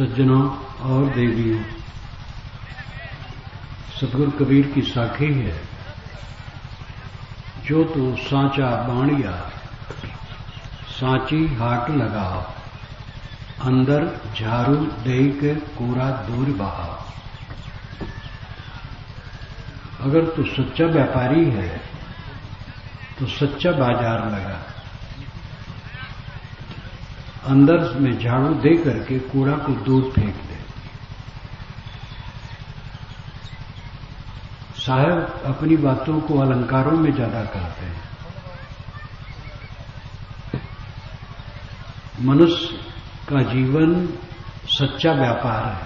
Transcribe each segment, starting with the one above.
सज्जनों और देवियों, सतगुरु कबीर की साखी है, जो तू सांचा बाणिया सांची हाट लगाओ, अंदर झाड़ू दे के कूड़ा दूर बहाओ। अगर तू सच्चा व्यापारी है तो सच्चा बाजार लगा, अंदर में झाड़ू दे करके कूड़ा को दूर फेंक दे। साहब अपनी बातों को अलंकारों में ज्यादा करते हैं। मनुष्य का जीवन सच्चा व्यापार है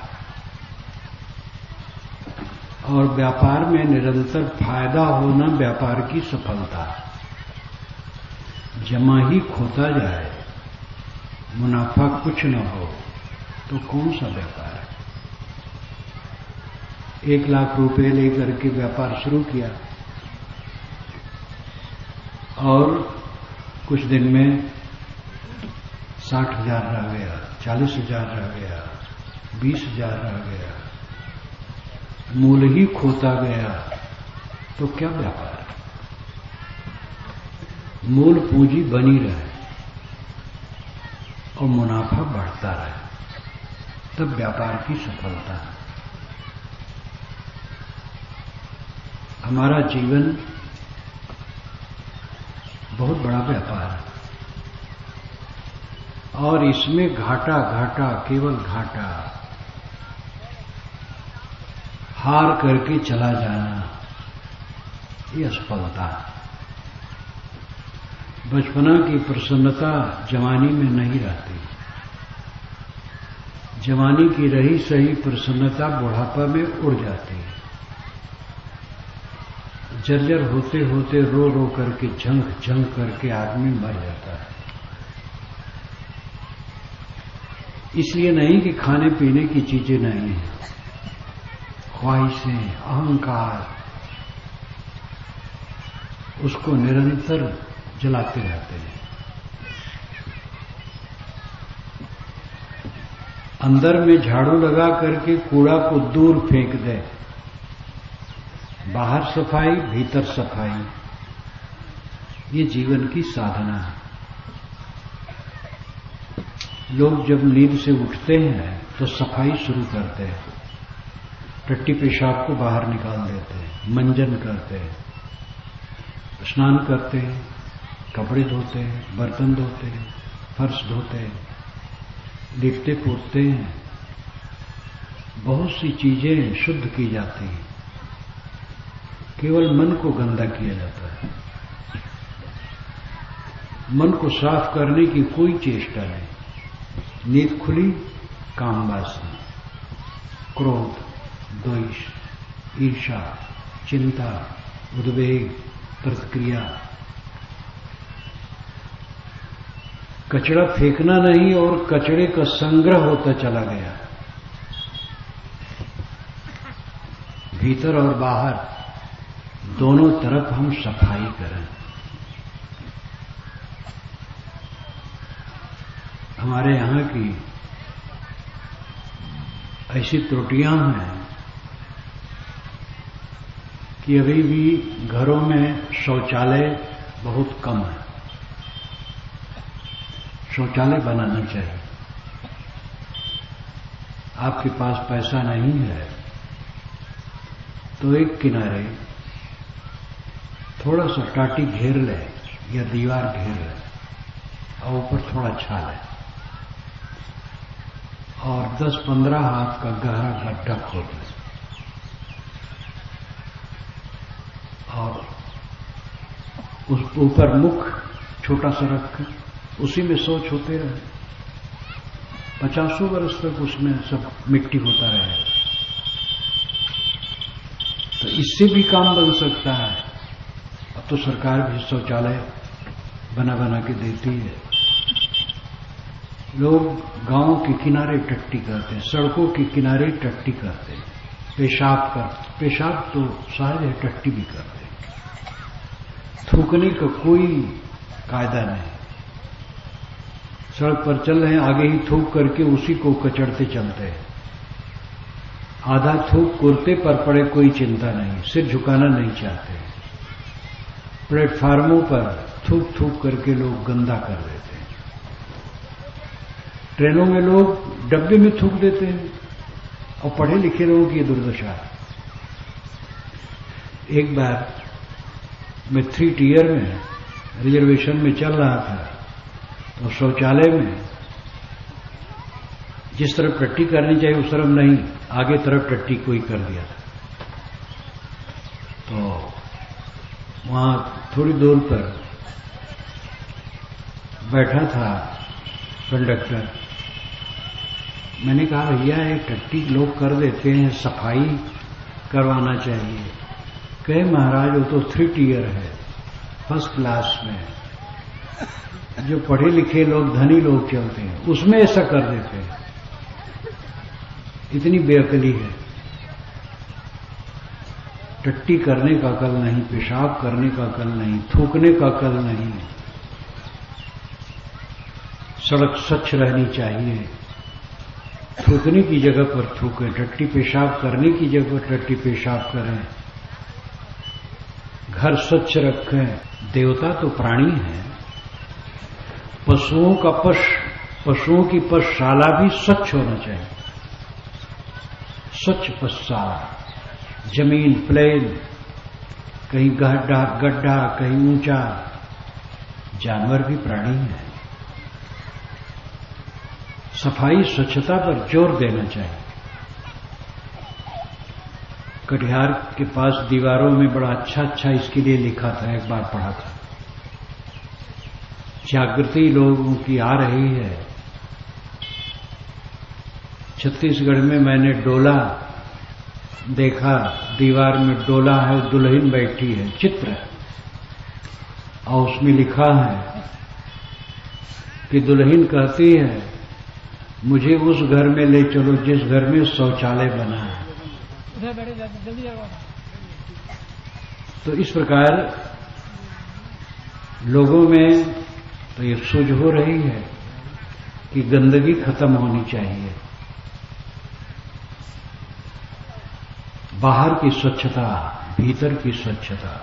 और व्यापार में निरंतर फायदा होना व्यापार की सफलता है। जमा ही खोता जाए, मुनाफा कुछ न हो तो कौन सा व्यापार है। 1 लाख रुपए लेकर के व्यापार शुरू किया और कुछ दिन में 60,000 रह गया, 40,000 रह गया, 20,000 रह गया, मूल ही खोता गया तो क्या व्यापार है। मूल पूंजी बनी रहे और मुनाफा बढ़ता रहे, तब व्यापार की सफलता है। हमारा जीवन बहुत बड़ा व्यापार है और इसमें घाटा घाटा केवल घाटा, हार करके चला जाना, ये असफलता है। बचपना की प्रसन्नता जवानी में नहीं रहती, जवानी की रही सही प्रसन्नता बुढ़ापा में उड़ जाती है। जर्जर होते होते रो रो करके झंक झंक करके आदमी मर जाता है। इसलिए नहीं कि खाने पीने की चीजें नहीं हैं, ख्वाहिशें, अहंकार उसको निरंतर जलाते रहते हैं। अंदर में झाड़ू लगा करके कूड़ा को दूर फेंक दे, बाहर सफाई भीतर सफाई, ये जीवन की साधना है। लोग जब नींद से उठते हैं तो सफाई शुरू करते हैं, टट्टी पेशाब को बाहर निकाल देते हैं, मंजन करते हैं, स्नान करते हैं, कपड़े धोते हैं, बर्तन धोते हैं, फर्श धोते हैं, लिपते पोतते हैं। बहुत सी चीजें शुद्ध की जाती हैं, केवल मन को गंदा किया जाता है। मन को साफ करने की कोई चेष्टा नहीं। नींद खुली, काम वासना, क्रोध, द्वेष, ईर्ष्या, चिंता, उद्वेग, प्रतिक्रिया। कचरा फेंकना नहीं और कचरे का संग्रह होता चला गया। भीतर और बाहर दोनों तरफ हम सफाई करें। हमारे यहां की ऐसी त्रुटियां हैं कि अभी भी घरों में शौचालय बहुत कम है। शौचालय बनाना चाहिए। आपके पास पैसा नहीं है तो एक किनारे थोड़ा सा टाटी घेर ले या दीवार घेर ले और ऊपर थोड़ा छाल है और 10-15 हाथ का गहरा गड्ढा खोद ले और उस ऊपर मुख छोटा सा रख, उसी में शौच होते रहे। 50 वर्ष तक उसमें सब मिट्टी होता रहे। तो इससे भी काम बन सकता है। अब तो सरकार भी शौचालय बना बना के देती है। लोग गांवों के किनारे टट्टी करते हैं, सड़कों के किनारे टट्टी करते हैं, पेशाब तो सहज है, टट्टी भी करते हैं। थूकने का कोई कायदा नहीं। सड़क पर चल रहे हैं, आगे ही थूक करके उसी को कचड़ते चलते हैं। आधा थूक कुर्ते पर पड़े, कोई चिंता नहीं, सिर झुकाना नहीं चाहते। प्लेटफार्मों पर थूक थूक करके लोग गंदा कर देते हैं। ट्रेनों में लोग डब्बे में थूक देते हैं, और पढ़े लिखे लोगों की दुर्दशा। एक बार मैं 3 टियर में रिजर्वेशन में चल रहा था, तो शौचालय में जिस तरफ टट्टी करनी चाहिए उस तरफ नहीं, आगे तरफ टट्टी कोई कर दिया था। तो वहां थोड़ी दूर पर बैठा था कंडक्टर। मैंने कहा भैया ये टट्टी लोग कर देते हैं, सफाई करवाना चाहिए। कहे महाराज वो तो 3 टियर है, फर्स्ट क्लास में जो पढ़े लिखे लोग, धनी लोग चलते हैं, उसमें ऐसा कर देते हैं। इतनी बेअकली है। टट्टी करने का अकल नहीं, पेशाब करने का अकल नहीं, थूकने का अकल नहीं। सड़क स्वच्छ रहनी चाहिए, थूकने की जगह पर थूकें, टट्टी पेशाब करने की जगह पर टट्टी पेशाब करें, घर स्वच्छ रखें। देवता तो प्राणी है, पशुओं की पशुशाला भी स्वच्छ होना चाहिए। स्वच्छ पशुशाला, जमीन प्लेन, कहीं गड्ढा कहीं ऊंचा। जानवर भी प्राणी है। सफाई स्वच्छता पर जोर देना चाहिए। कटिहार के पास दीवारों में बड़ा अच्छा इसके लिए लिखा था, एक बार पढ़ा था। जागृति लोगों की आ रही है। छत्तीसगढ़ में मैंने डोला देखा, दीवार में डोला है, दुल्हन बैठी है, चित्र है, और उसमें लिखा है कि दुल्हन कहती है मुझे उस घर में ले चलो जिस घर में शौचालय बना है। तो इस प्रकार लोगों में तो ये सूझ हो रही है कि गंदगी खत्म होनी चाहिए। बाहर की स्वच्छता, भीतर की स्वच्छता।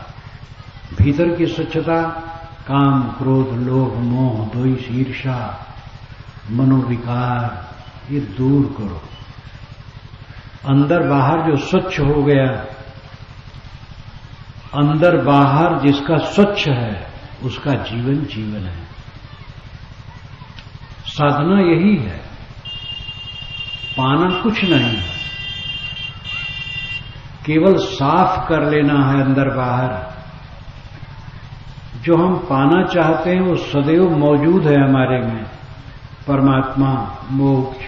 भीतर की स्वच्छता काम, क्रोध, लोभ, मोह, द्वेष, ईर्ष्या, मनोविकार, ये दूर करो। अंदर बाहर जो स्वच्छ हो गया, अंदर बाहर जिसका स्वच्छ है उसका जीवन जीवन है। साधना यही है, पाना कुछ नहीं है, केवल साफ कर लेना है अंदर बाहर। जो हम पाना चाहते हैं वो सदैव मौजूद है हमारे में। परमात्मा, मोक्ष,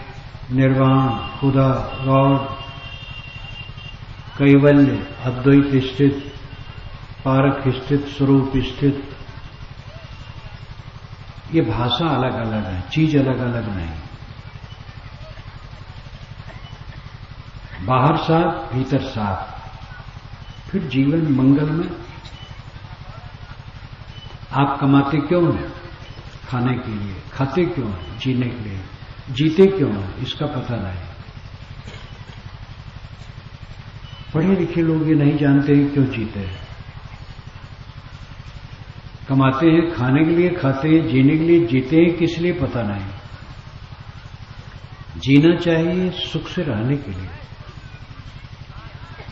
निर्वाण, खुदा, गॉड, कैवल्य, अद्वैत स्थित, पारक स्थित, स्वरूप स्थित। ये भाषा अलग अलग है, चीज अलग अलग नहीं। बाहर साफ, भीतर साफ, फिर जीवन मंगल में। आप कमाते क्यों हैं? खाने के लिए। खाते क्यों हैं? जीने के लिए। जीते क्यों हैं? इसका पता नहीं। पढ़े लिखे लोग ये नहीं जानते हैं क्यों जीते हैं। कमाते हैं खाने के लिए, खाते हैं जीने के लिए, जीते हैं किस लिए पता नहीं। जीना चाहिए सुख से रहने के लिए,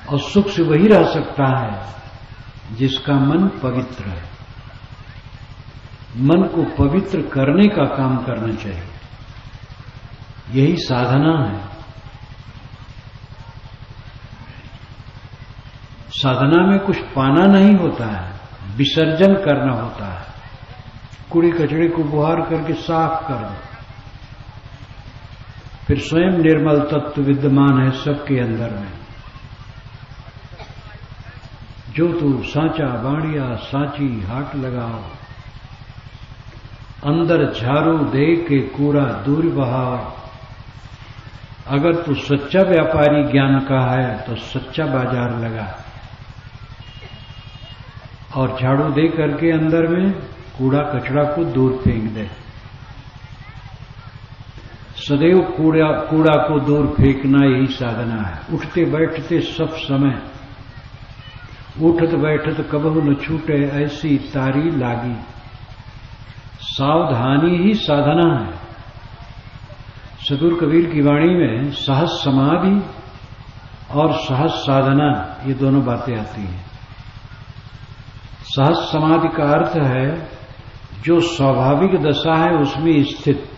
और सुख से वही रह सकता है जिसका मन पवित्र है। मन को पवित्र करने का काम करना चाहिए, यही साधना है। साधना में कुछ पाना नहीं होता है, विसर्जन करना होता है। कूड़े कचड़े को बुहार करके साफ कर दो, फिर स्वयं निर्मल तत्व विद्यमान है सबके अंदर में। जो तू साचा बाणिया साची हाट लगाओ, अंदर झाड़ू दे के कूड़ा दूर बहाओ। अगर तू सच्चा व्यापारी ज्ञान का है तो सच्चा बाजार लगा, और झाड़ू दे करके अंदर में कूड़ा कचड़ा को दूर फेंक दे। सदैव कूड़ा को दूर फेंकना यही साधना है। उठते बैठते सब समय, उठत बैठत कबहू न छूटे ऐसी तारी लागी। सावधानी ही साधना है। सदगुरु कबीर की वाणी में सहज समाधि और सहज साधना ये दोनों बातें आती हैं। सहज समाधि का अर्थ है जो स्वाभाविक दशा है उसमें स्थित।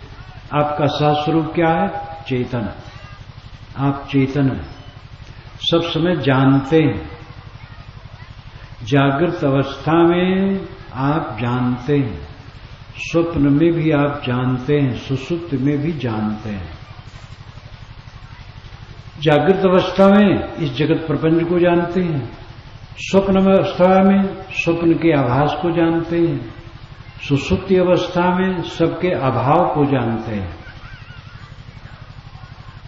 आपका सहज स्वरूप क्या है? चेतन। आप चेतन हैं, सब समय जानते हैं। जागृत अवस्था में आप जानते हैं, स्वप्न में भी आप जानते हैं, सुषुप्त में भी जानते हैं। जागृत अवस्था में इस जगत प्रपंच को जानते हैं, स्वप्न अवस्था में स्वप्न के आभास को जानते हैं, सुषुप्ति अवस्था में सबके अभाव को जानते हैं।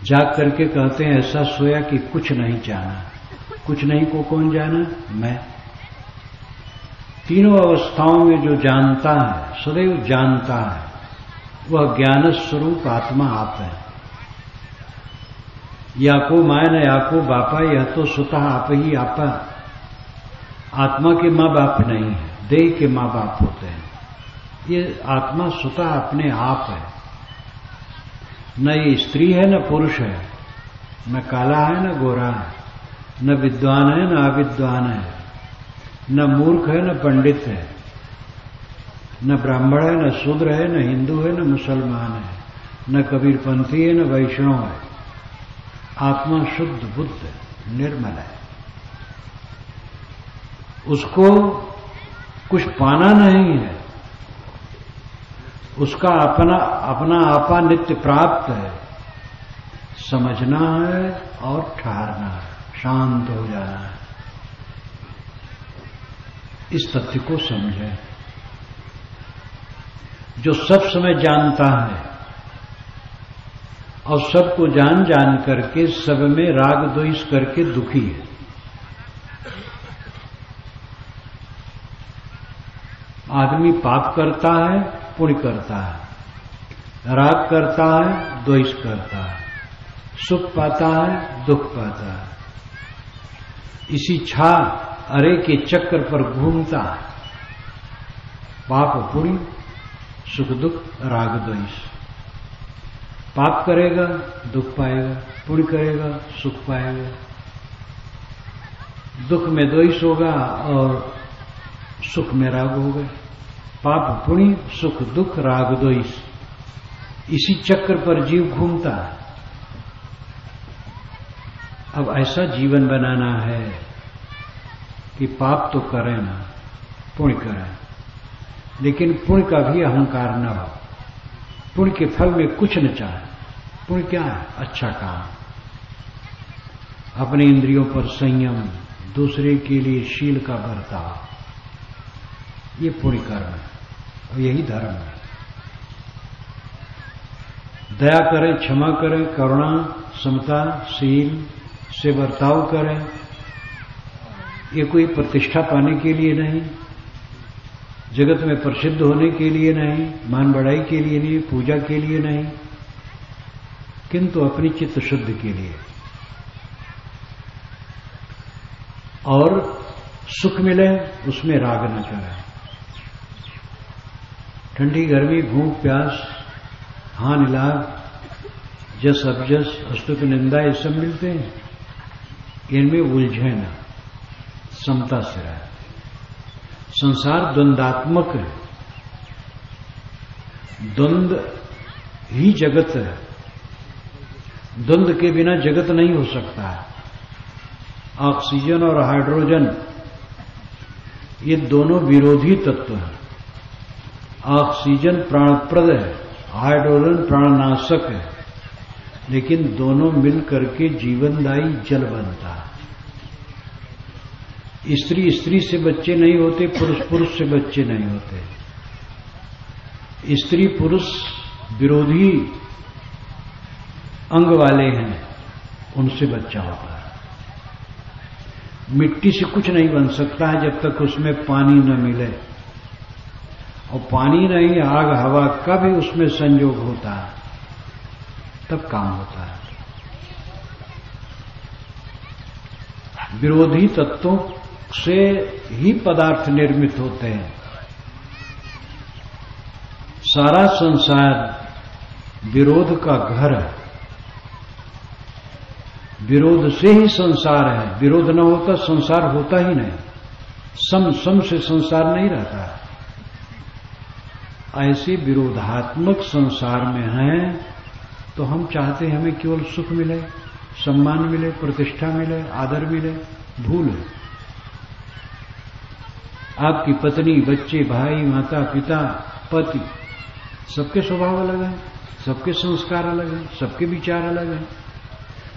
जाग करके कहते हैं ऐसा सोया कि कुछ नहीं जाना। कुछ नहीं को कौन जाना? मैं। तीनों अवस्थाओं में जो जानता है, सदैव जानता है, वह ज्ञान स्वरूप आत्मा आप है। या को माय न या को बापा, यह तो स्वतः आप ही आपा। आत्मा के माँ बाप नहीं है, देह के माँ बाप होते हैं। ये आत्मा स्वतः अपने आप है। न ये स्त्री है न पुरुष है, न काला है न गोरा है, न विद्वान है न अविद्वान है, न मूर्ख है न पंडित है, न ब्राह्मण है न शूद्र है, न हिंदू है न मुसलमान है, न कबीरपंथी है न वैष्णव है। आत्मा शुद्ध बुद्ध निर्मल है। उसको कुछ पाना नहीं है, उसका अपना अपना आपा नित्य प्राप्त है। समझना है और ठहरना है, शांत हो जाना है। इस तथ्य को समझे। जो सब समय जानता है और सबको जान जान करके सब में राग द्वेष करके दुखी है। आदमी पाप करता है, पुण्य करता है, राग करता है, द्वेष करता है, सुख पाता है, दुख पाता है। इसी छा अरे के चक्कर पर घूमता है। पाप पुण्य, सुख दुख, राग द्वेष। पाप करेगा दुख पाएगा, पुण्य करेगा सुख पाएगा। दुख में द्वेष होगा और सुख में राग होगा। पाप पुण्य, सुख दुख, राग द्वेष, इसी चक्र पर जीव घूमता है। अब ऐसा जीवन बनाना है कि पाप तो करें ना, पुण्य करें, लेकिन पुण्य का भी अहंकार न हो। पुण्य के फल में कुछ न चाहे। पुण्य क्या है? अच्छा काम, अपने इंद्रियों पर संयम, दूसरे के लिए शील का बर्ताव, ये पुण्य कर्म है और यही धर्म है। दया करें, क्षमा करें, करुणा, समता, शील से बर्ताव करें। ये कोई प्रतिष्ठा पाने के लिए नहीं, जगत में प्रसिद्ध होने के लिए नहीं, मान बढ़ाई के लिए नहीं, पूजा के लिए नहीं, किंतु अपनी चित्त शुद्ध के लिए। और सुख मिले उसमें राग न करें। ठंडी गर्मी, भूख प्यास, हानि लाभ, जस अपजस, अस्तुति निंदा, ये सब मिलते हैं, इनमें उलझे न, समता से रहे। संसार द्वंदात्मक है, द्वंद्व ही जगत है। द्वंद्व के बिना जगत नहीं हो सकता है। ऑक्सीजन और हाइड्रोजन ये दोनों विरोधी तत्व हैं। ऑक्सीजन प्राणप्रद है, हाइड्रोजन प्राणनाशक है, लेकिन दोनों मिल करके जीवनदायी जल बनता है। स्त्री स्त्री से बच्चे नहीं होते, पुरुष पुरुष से बच्चे नहीं होते। स्त्री पुरुष विरोधी अंग वाले हैं, उनसे बच्चा होता है। मिट्टी से कुछ नहीं बन सकता है जब तक उसमें पानी न मिले, और पानी नहीं, आग हवा का भी उसमें संयोग होता है। तब काम होता है। विरोधी तत्वों से ही पदार्थ निर्मित होते हैं। सारा संसार विरोध का घर है, विरोध से ही संसार है। विरोध न होता संसार होता ही नहीं, सम से संसार नहीं रहता। ऐसे विरोधात्मक संसार में हैं तो हम चाहते हैं हमें केवल सुख मिले, सम्मान मिले, प्रतिष्ठा मिले, आदर मिले। भूल है। आपकी पत्नी, बच्चे, भाई, माता, पिता, पति, सबके स्वभाव अलग हैं, सबके संस्कार अलग हैं, सबके विचार अलग हैं,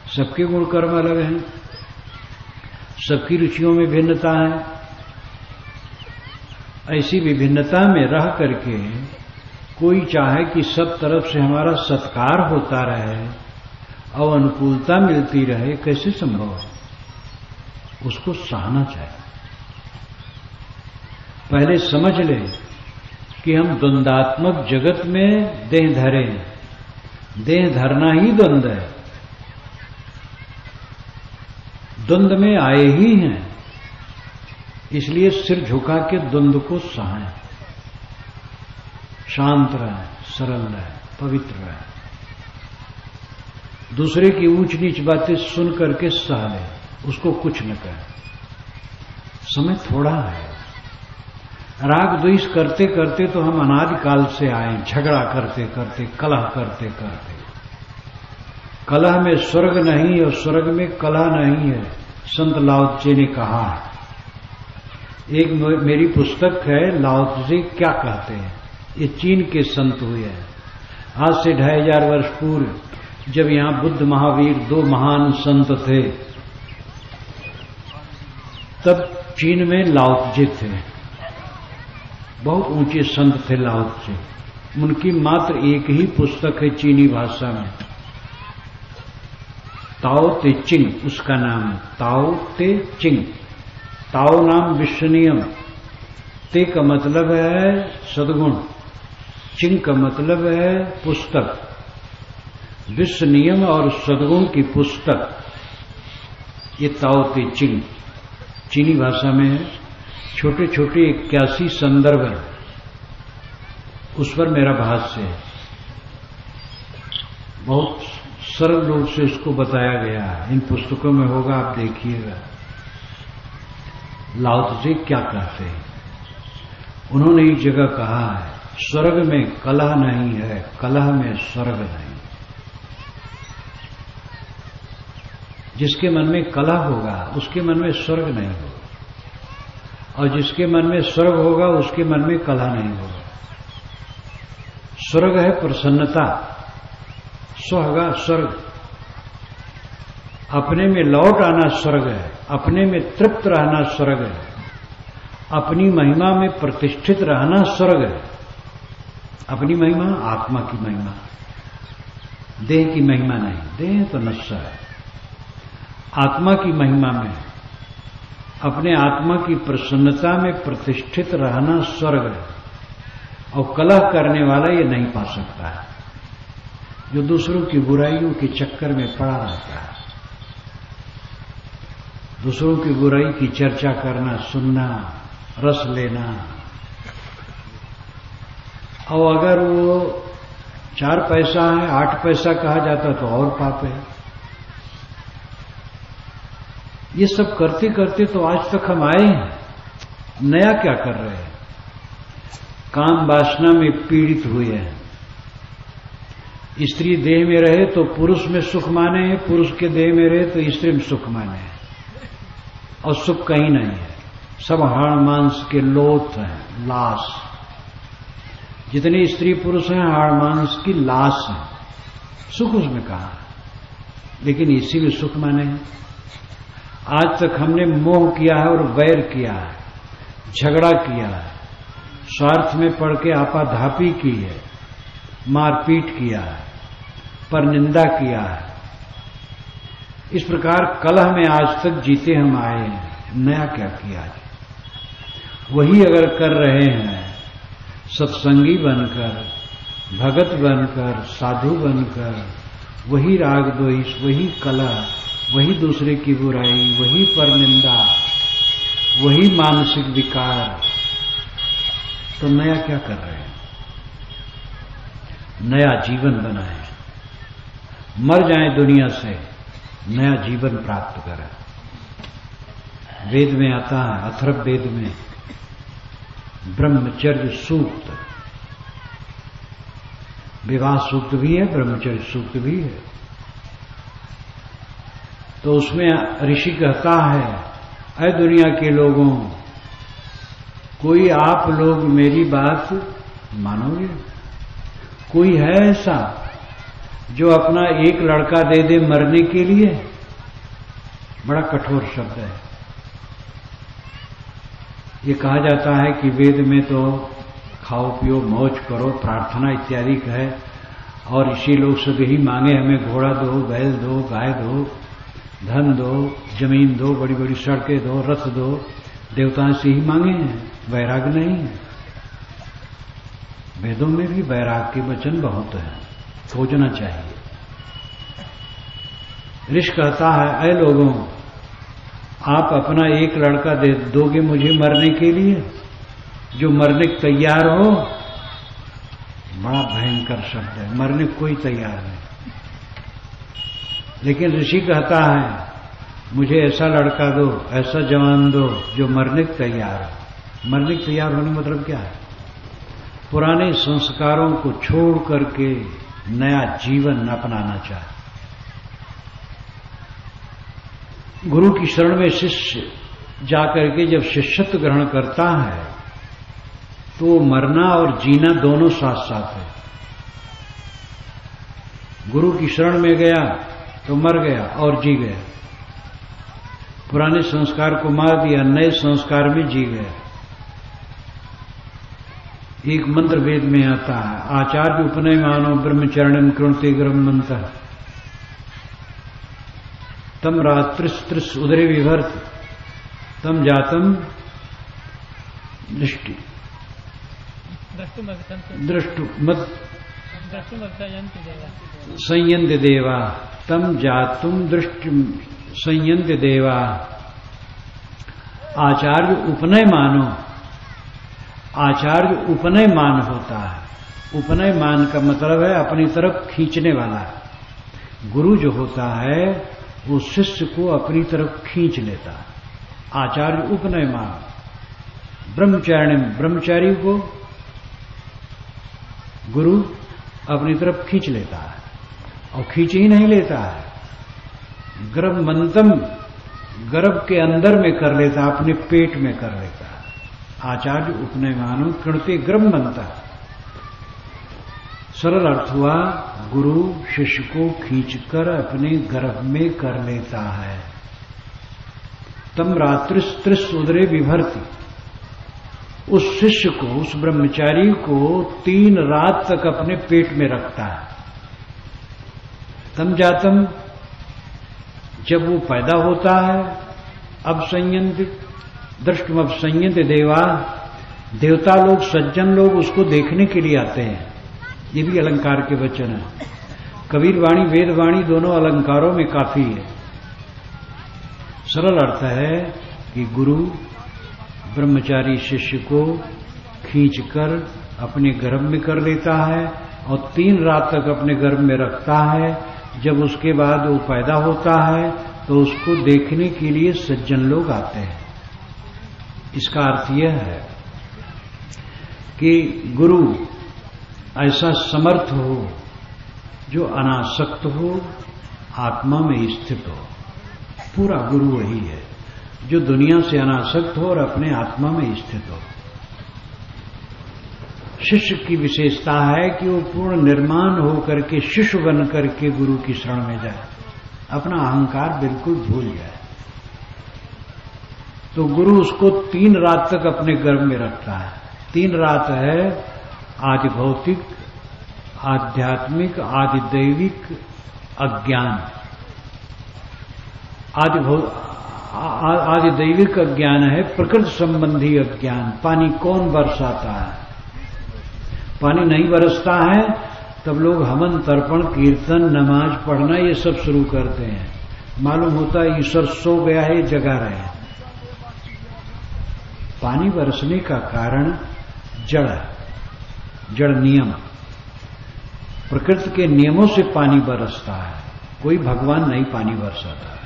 सबके गुण कर्म अलग हैं, सबकी रुचियों में भिन्नता है। ऐसी विभिन्नता में रह करके कोई चाहे कि सब तरफ से हमारा सत्कार होता रहे और अनुकूलता मिलती रहे, कैसे संभव है? उसको सहना चाहिए। पहले समझ ले कि हम द्वंद्वात्मक जगत में देह धरे, देह धरना ही द्वंद्व है, द्वंद्व में आए ही हैं। इसलिए सिर झुका के द्वंद्व को सहाय, शांत रहे, सरल रहे, पवित्र रहे, दूसरे की ऊंच नीच बातें सुन करके सह ले, उसको कुछ न कहे। समय थोड़ा है। राग द्वेष करते करते तो हम अनादिकाल से आए, झगड़ा करते करते, कलह करते करते। कलह में स्वर्ग नहीं और स्वर्ग में कलह नहीं है, संत लाओ त्से ने कहा है। एक मेरी पुस्तक है, लाओ त्से क्या कहते हैं। ये चीन के संत हुए हैं। आज से 2500 वर्ष पूर्व जब यहां बुद्ध महावीर दो महान संत थे, तब चीन में लाओ त्से थे। बहुत ऊंचे संत थे लाओ त्से। उनकी मात्र एक ही पुस्तक है चीनी भाषा में, ताओ ते चिंग उसका नाम है। ताओ ते चिंग। ताओ नाम विश्व नियम, ते का मतलब है सद्गुण, चिंग का मतलब है पुस्तक। विश्व नियम और सद्गुण की पुस्तक, ये ताओ ते चिंग चीनी भाषा में है। छोटे छोटे 81 संदर्भ है, उस पर मेरा भाष्य है। बहुत सरल रूप से इसको बताया गया है, इन पुस्तकों में होगा, आप देखिएगा। लाओ त्से क्या कहते हैं? उन्होंने एक जगह कहा है, स्वर्ग में कलह नहीं है, कलह में स्वर्ग नहीं। जिसके मन में कलह होगा उसके मन में स्वर्ग नहीं होगा, और जिसके मन में स्वर्ग होगा उसके मन में कलह नहीं होगा। स्वर्ग है प्रसन्नता, सुहागा स्वर्ग, अपने में लौट आना स्वर्ग है, अपने में तृप्त रहना स्वर्ग है, अपनी महिमा में प्रतिष्ठित रहना स्वर्ग है। अपनी महिमा आत्मा की महिमा, देह की महिमा नहीं, देह तो नश्वर है। आत्मा की महिमा में, अपने आत्मा की प्रसन्नता में प्रतिष्ठित रहना स्वर्ग है। और कलह करने वाला ये नहीं पा सकता है, जो दूसरों की बुराइयों के चक्कर में पड़ा रहता है। दूसरों की बुराई की चर्चा करना, सुनना, रस लेना, और अगर वो 4 पैसा है, 8 पैसा कहा जाता तो और पाप है। ये सब करते करते तो आज तक हम आए हैं, नया क्या कर रहे हैं? काम वासना में पीड़ित हुए हैं। स्त्री देह में रहे तो पुरुष में सुख माने हैं, पुरुष के देह में रहे तो स्त्री में सुख माने हैं, और सुख कहीं नहीं है। सब हाड़ मांस के लोथ हैं, लाश। जितने स्त्री पुरुष हैं हाड़ मांस की लाश है, सुख उसमें कहा, लेकिन इसी में सुख माने हैं। आज तक हमने मोह किया है और वैर किया है, झगड़ा किया है, स्वार्थ में पड़ के आपाधापी की है, मारपीट किया है, पर निंदा किया है। इस प्रकार कलह में आज तक जीते हम आए हैं, नया क्या किया है? वही अगर कर रहे हैं, सत्संगी बनकर, भगत बनकर, साधु बनकर, वही राग द्वेष, वही कलह, वही दूसरे की बुराई, वही परनिंदा, वही मानसिक विकार, तो नया क्या कर रहे हैं? नया जीवन बनाए, मर जाएं दुनिया से, नया जीवन प्राप्त करें। वेद में आता है, अथर्व वेद में ब्रह्मचर्य सूक्त, विवाह सूक्त भी है, ब्रह्मचर्य सूक्त भी है। तो उसमें ऋषि कहता है, ऐ दुनिया के लोगों, कोई आप लोग मेरी बात मानोगे? कोई है ऐसा जो अपना एक लड़का दे दे मरने के लिए? बड़ा कठोर शब्द है। ये कहा जाता है कि वेद में तो खाओ पियो मौज करो प्रार्थना इत्यादि है, और इसी लोग सब यही मांगे, हमें घोड़ा दो, बैल दो, गाय दो, धन दो, जमीन दो, बड़ी बड़ी सड़कें दो, रथ दो, देवताओं से ही मांगे हैं, वैराग नहीं है। वेदों में भी वैराग के वचन बहुत है, खोजना चाहिए। ऋषि कहता है, ऐ लोगों, आप अपना एक लड़का दे दोगे मुझे मरने के लिए, जो मरने को तैयार हो? बड़ा भयंकर शब्द है, मरने को कोई तैयार नहीं। लेकिन ऋषि कहता है, मुझे ऐसा लड़का दो, ऐसा जवान दो जो मरने को तैयार हो। मरने को तैयार होने मतलब क्या है? पुराने संस्कारों को छोड़ करके नया जीवन अपनाना चाहे। गुरु की शरण में शिष्य जाकर के जब शिष्यत्व ग्रहण करता है तो मरना और जीना दोनों साथ साथ है। गुरु की शरण में गया तो मर गया और जी गया, पुराने संस्कार को मार दिया, नए संस्कार में जी गया। एक मंत्र वेद में आता है, आचार्य उपनय मानो ब्रह्मचरणम कृणते ग्रह्मंतः तम रात्रिस्त्रिस उदरे विभर्त तम जातम दृष्टि द्रष्टुमत संयंत देवा तम जातुम दृष्टि संयंत देवा। आचार्य उपनय मानो, आचार्य उपनय मान होता है। उपनय मान का मतलब है अपनी तरफ खींचने वाला। गुरु जो होता है वो शिष्य को अपनी तरफ खींच लेता है। आचार्य उपनय मान। ब्रह्मचारिणी, ब्रह्मचारी को गुरु अपनी तरफ खींच लेता है, और खींच ही नहीं लेता है, गर्भमंतम, गर्भ के अंदर में कर लेता, अपने पेट में कर लेता है। आचार्य उपनय मानो कृणते गर्भमंता। सरल अर्थ हुआ, गुरु शिष्य को खींचकर अपने गर्भ में कर लेता है। तम रात्रिस्त्रिस उदरे विभर्ति। उस शिष्य को, उस ब्रह्मचारी को 3 रात तक अपने पेट में रखता है। तम जातम, जब वो पैदा होता है, अब संयंत दृष्टुम अब संयंत देवा। देवता लोग, सज्जन लोग उसको देखने के लिए आते हैं। ये भी अलंकार के वचन है। कबीर वाणी, वेद वाणी दोनों अलंकारों में काफी है। सरल अर्थ है कि गुरु ब्रह्मचारी शिष्य को खींचकर अपने गर्भ में कर लेता है और 3 रात तक अपने गर्भ में रखता है। जब उसके बाद वो पैदा होता है तो उसको देखने के लिए सज्जन लोग आते हैं। इसका अर्थ यह है कि गुरु ऐसा समर्थ हो जो अनासक्त हो, आत्मा में स्थित हो। पूरा गुरु वही है जो दुनिया से अनासक्त हो और अपने आत्मा में स्थित हो। शिष्य की विशेषता है कि वो पूर्ण निर्माण होकर के शिष्य बन करके गुरु की शरण में जाए, अपना अहंकार बिल्कुल भूल जाए। तो गुरु उसको 3 रात तक अपने गर्भ में रखता है। 3 रात है आदि भौतिक, आध्यात्मिक, आदि दैविक अज्ञान। आदि दैविक अज्ञान है प्रकृति संबंधी अज्ञान। पानी कौन बरसाता है? पानी नहीं बरसता है तब लोग हवन, तर्पण, कीर्तन, नमाज पढ़ना ये सब शुरू करते हैं। मालूम होता है ईश्वर सो गया है, जगा रहे हैं। पानी बरसने का कारण जड़ है, जड़ नियम, प्रकृति के नियमों से पानी बरसता है। कोई भगवान नहीं पानी बरसाता,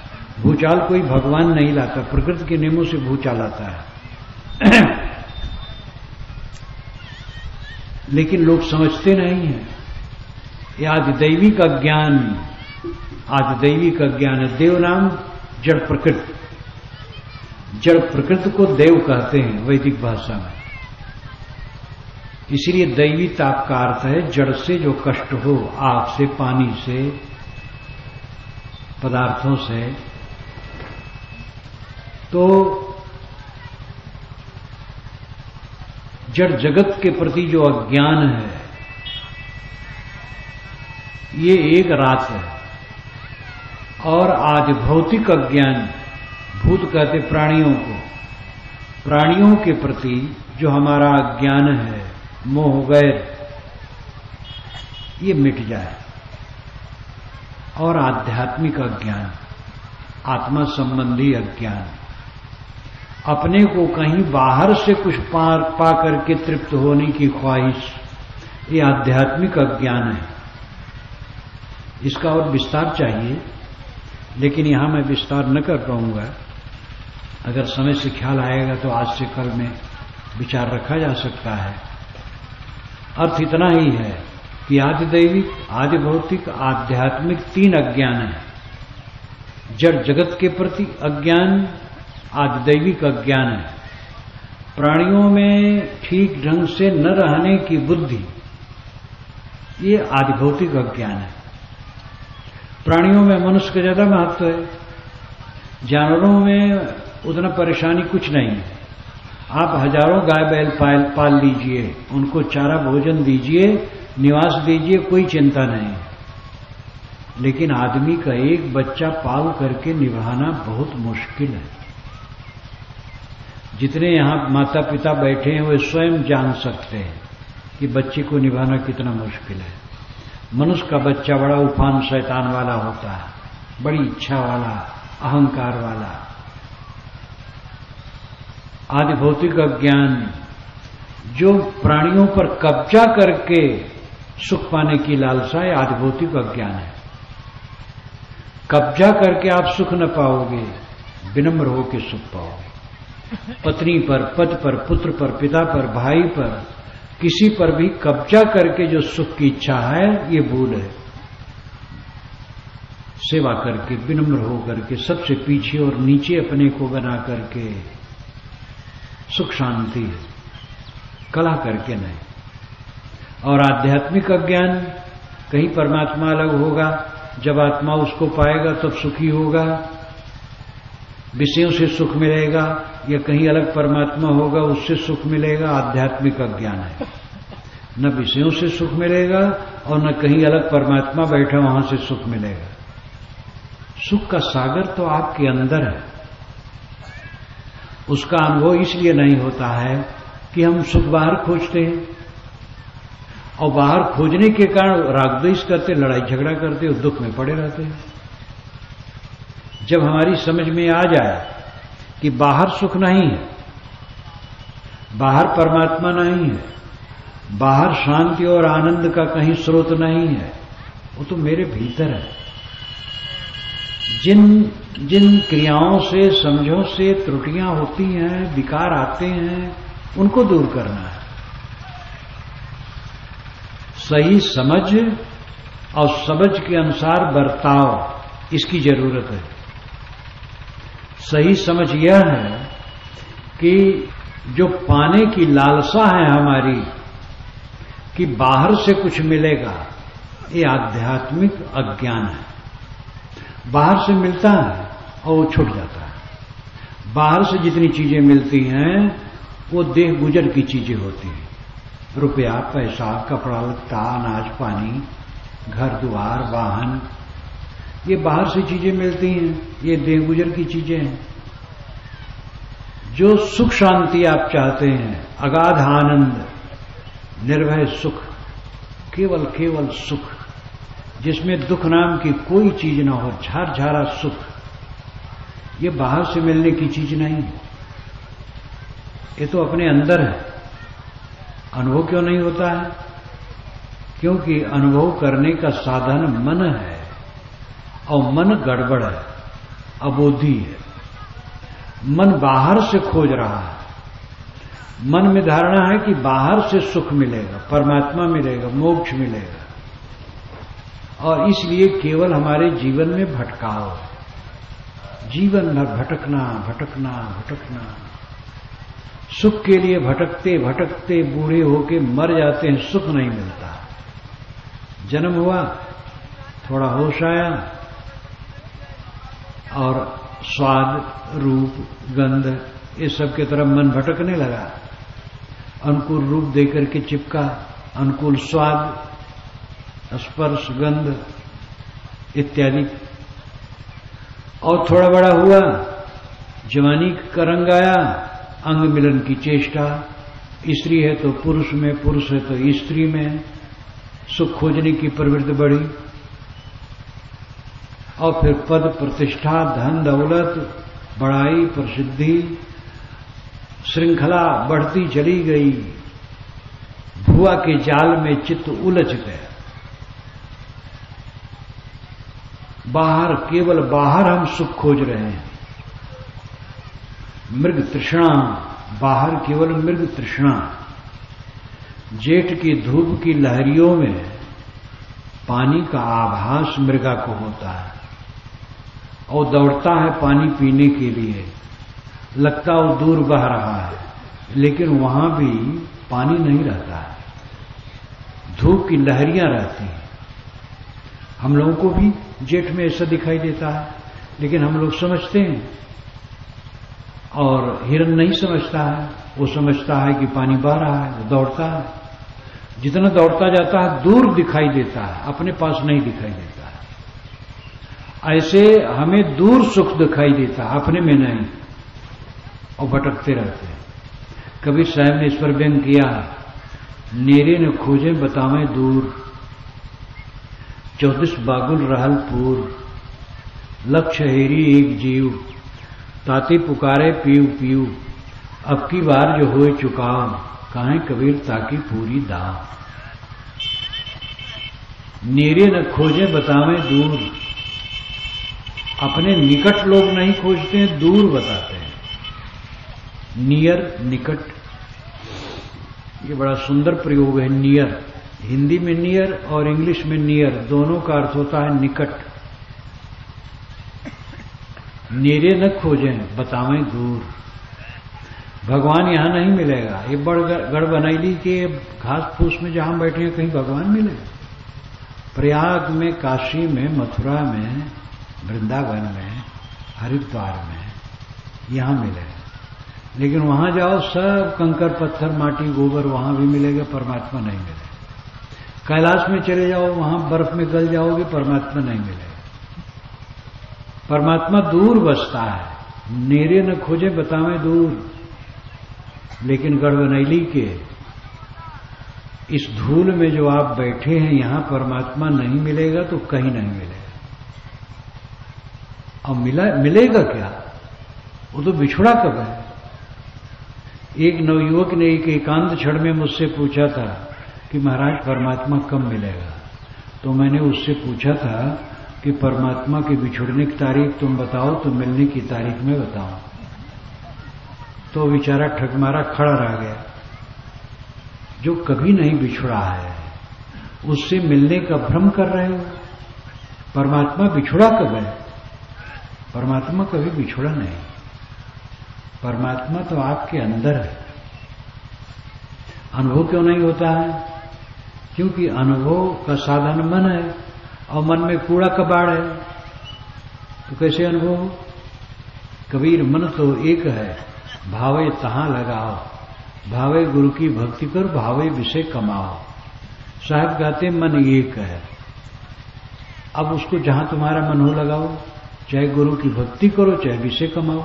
भूचाल कोई भगवान नहीं लाता, प्रकृति के नियमों से भूचाल आता है। लेकिन लोग समझते नहीं हैं। ये आदिदैविक अज्ञान, आदिदैविक अज्ञान है। देव नाम जड़ प्रकृति, जड़ प्रकृति को देव कहते हैं वैदिक भाषा में। इसलिए दैवी ताप का अर्थ है जड़ से जो कष्ट हो, आग से, पानी से, पदार्थों से। तो जड़ जगत के प्रति जो अज्ञान है ये एक रात है। और आज भौतिक अज्ञान, भूत कहते प्राणियों को, प्राणियों के प्रति जो हमारा अज्ञान है, मोह वैर, ये मिट जाए। और आध्यात्मिक अज्ञान, आत्मा संबंधी अज्ञान, अपने को कहीं बाहर से कुछ पा करके तृप्त होने की ख्वाहिश, ये आध्यात्मिक अज्ञान है। इसका और विस्तार चाहिए, लेकिन यहां मैं विस्तार न कर पाऊंगा। अगर समय से ख्याल आएगा तो आज से कल में विचार रखा जा सकता है। अर्थ इतना ही है कि आदिदैविक, आदि भौतिक, आध्यात्मिक तीन अज्ञान है। जड़ जगत के प्रति अज्ञान आदिदैविक अज्ञान है। प्राणियों में ठीक ढंग से न रहने की बुद्धि, ये आदिभौतिक अज्ञान है। प्राणियों में मनुष्य का ज्यादा महत्व है, जानवरों में उतना परेशानी कुछ नहीं है। आप हजारों गाय बैल पाल लीजिए, उनको चारा भोजन दीजिए, निवास दीजिए, कोई चिंता नहीं। लेकिन आदमी का एक बच्चा पाल करके निभाना बहुत मुश्किल है। जितने यहां माता पिता बैठे हैं वे स्वयं जान सकते हैं कि बच्चे को निभाना कितना मुश्किल है। मनुष्य का बच्चा बड़ा उफान शैतान वाला होता है, बड़ी इच्छा वाला, अहंकार वाला। आदि भौतिक अज्ञान जो प्राणियों पर कब्जा करके सुख पाने की लालसा है, आदि भौतिक अज्ञान है। कब्जा करके आप सुख न पाओगे, विनम्र होकर सुख पाओगे। पत्नी पर, पति पर, पुत्र पर, पिता पर, भाई पर, किसी पर भी कब्जा करके जो सुख की इच्छा है, ये भूल है। सेवा करके, विनम्र होकर के, सबसे पीछे और नीचे अपने को बना करके सुख शांति है, कला करके नहीं। और आध्यात्मिक अज्ञान, कहीं परमात्मा अलग होगा, जब आत्मा उसको पाएगा तब सुखी होगा, विषयों से सुख मिलेगा, या कहीं अलग परमात्मा होगा उससे सुख मिलेगा। आध्यात्मिक अज्ञान है। न विषयों से सुख मिलेगा और न कहीं अलग परमात्मा बैठा वहां से सुख मिलेगा। सुख का सागर तो आपके अंदर है। उसका अनुभव इसलिए नहीं होता है कि हम सुख बाहर खोजते हैं, और बाहर खोजने के कारण राग द्वेष करते, लड़ाई झगड़ा करते और दुख में पड़े रहते हैं। जब हमारी समझ में आ जाए कि बाहर सुख नहीं है, बाहर परमात्मा नहीं है, बाहर शांति और आनंद का कहीं स्रोत नहीं है, वो तो मेरे भीतर है। जिन जिन क्रियाओं से, समझों से त्रुटियां होती हैं, विकार आते हैं, उनको दूर करना है। सही समझ और समझ के अनुसार बर्ताव, इसकी जरूरत है। सही समझ यह है कि जो पाने की लालसा है हमारी कि बाहर से कुछ मिलेगा, ये आध्यात्मिक अज्ञान है। बाहर से मिलता है और वो छूट जाता है। बाहर से जितनी चीजें मिलती हैं वो देह गुजर की चीजें होती हैं। रुपया, पैसा, कपड़ा लत्ता, अनाज पानी, घर द्वार, वाहन, ये बाहर से चीजें मिलती हैं, ये देह गुजर की चीजें हैं। जो सुख शांति आप चाहते हैं, अगाध आनंद, निर्भय सुख, केवल केवल सुख, जिसमें दुख नाम की कोई चीज ना हो, झारझारा सुख। ये बाहर से मिलने की चीज नहीं है, ये तो अपने अंदर है। अनुभव क्यों नहीं होता है? क्योंकि अनुभव करने का साधन मन है, और मन गड़बड़ है, अबोधी है। मन बाहर से खोज रहा है। मन में धारणा है कि बाहर से सुख मिलेगा, परमात्मा मिलेगा, मोक्ष मिलेगा, और इसलिए केवल हमारे जीवन में भटकाव है। जीवन भर भटकना भटकना भटकना, सुख के लिए भटकते भटकते बूढ़े होके मर जाते हैं, सुख नहीं मिलता। जन्म हुआ, थोड़ा होश आया, और स्वाद, रूप, गंध, इस सब की तरफ मन भटकने लगा। अनुकूल रूप देकर के चिपका, अनुकूल स्वाद, स्पर्श, गंध इत्यादि। और थोड़ा बड़ा हुआ, जवानी का रंग आया, अंग मिलन की चेष्टा। स्त्री है तो पुरुष में, पुरुष है तो स्त्री में सुख खोजने की प्रवृत्ति बढ़ी। और फिर पद, प्रतिष्ठा, धन दौलत, बड़ाई, प्रसिद्धि, श्रृंखला बढ़ती चली गई। भुआ के जाल में चित्त उलझ गया। बाहर, केवल बाहर हम सुख खोज रहे हैं। मृग तृष्णा, बाहर केवल मृग तृष्णा। जेठ की धूप की लहरियों में पानी का आभास मृगा को होता है, और दौड़ता है पानी पीने के लिए। लगता वो दूर बह रहा है, लेकिन वहां भी पानी नहीं रहता है, धूप की लहरियां रहती हैं। हम लोगों को भी जेठ में ऐसा दिखाई देता है, लेकिन हम लोग समझते हैं, और हिरन नहीं समझता है। वो समझता है कि पानी बह रहा है, वो दौड़ता है। जितना दौड़ता जाता है दूर दिखाई देता है, अपने पास नहीं दिखाई देता है। ऐसे हमें दूर सुख दिखाई देता है, अपने में नहीं, और भटकते रहते हैं। कबीर साहब ने इस पर व्यंग किया, नेरे न खोजे बतावें दूर, 24 बागुल रहल पूर, लक्ष्य हेरी एक जीव, ताती पुकारे पीऊ पीऊ, अब की बार जो होए चुकाव, काहे कबीर ताकि पूरी दाव। नेरे न खोजे बतावें दूर, अपने निकट लोग नहीं खोजते हैं, दूर बताते हैं। नियर, निकट, ये बड़ा सुंदर प्रयोग है। नियर, हिंदी में नियर और इंग्लिश में नियर, दोनों का अर्थ होता है निकट। नेरे न खोजें बतावें दूर, भगवान यहां नहीं मिलेगा। ये गढ़ बनैली के घास फूस में जहां बैठे हैं, कहीं भगवान मिले? प्रयाग में, काशी में, मथुरा में, वृंदावन में, हरिद्वार में, यहां मिले। लेकिन वहां जाओ, सब कंकर पत्थर माटी गोबर, वहां भी मिलेगा, परमात्मा नहीं मिलेगा। कैलाश में चले जाओ, वहां बर्फ में गल जाओगे, परमात्मा नहीं मिलेगा। परमात्मा दूर बसता है। नेरे न खोजे बतावें दूर, लेकिन गढ़बनैली के इस धूल में जो आप बैठे हैं, यहां परमात्मा नहीं मिलेगा तो कहीं नहीं मिलेगा। और मिलेगा क्या? वो तो बिछुड़ा कब है। एक नवयुवक ने एक एकांत क्षण में मुझसे पूछा था कि महाराज परमात्मा कब मिलेगा? तो मैंने उससे पूछा था कि परमात्मा के बिछुड़ने की तारीख तुम बताओ, तो मिलने की तारीख में बताओ। तो बेचारा ठगमारा खड़ा रह गया। जो कभी नहीं बिछुड़ा है, उससे मिलने का भ्रम कर रहे हो। परमात्मा बिछुड़ा कब है? परमात्मा कभी बिछुड़ा नहीं। परमात्मा तो आपके अंदर है। अनुभव क्यों नहीं होता है? क्योंकि अनुभव का साधन मन है, और मन में कूड़ा कबाड़ है, तो कैसे अनुभव हो? कबीर मन तो एक है, भावे तहां लगाओ, भावे गुरु की भक्ति करो, भावे विषय कमाओ। साहब कहते मन एक है। अब उसको जहां तुम्हारा मन हो लगाओ, चाहे गुरु की भक्ति करो, चाहे विषय कमाओ।